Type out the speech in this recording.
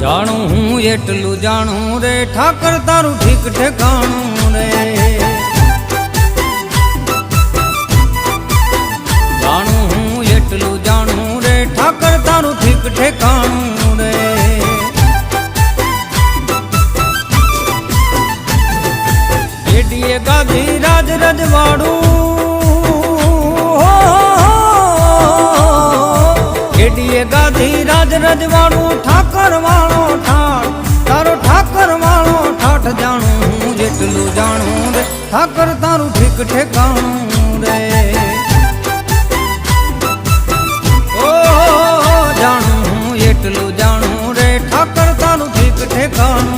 જાણું હું એટલું જાણું રે ઠાકર તારું ઠીક ઠેકાણું રે જાણું હું એટલું જાણું રે ઠાકર તારું ઠીક ઠેકાણું રે એડીએ ગાધી રાજ રજવાડું એડીએ ગાધી રાજ રજવાડું ઠાકર વાળો ઠાઠ તારો ઠાકર વાળો ઠાઠ જાણું હું જેટલું જાણું રે ઠાકર તારું ઠીક ઠેકાણું રે ઓ જાણું હું એટલું જાણું રે ઠાકર તારું ઠીક ઠેકાણું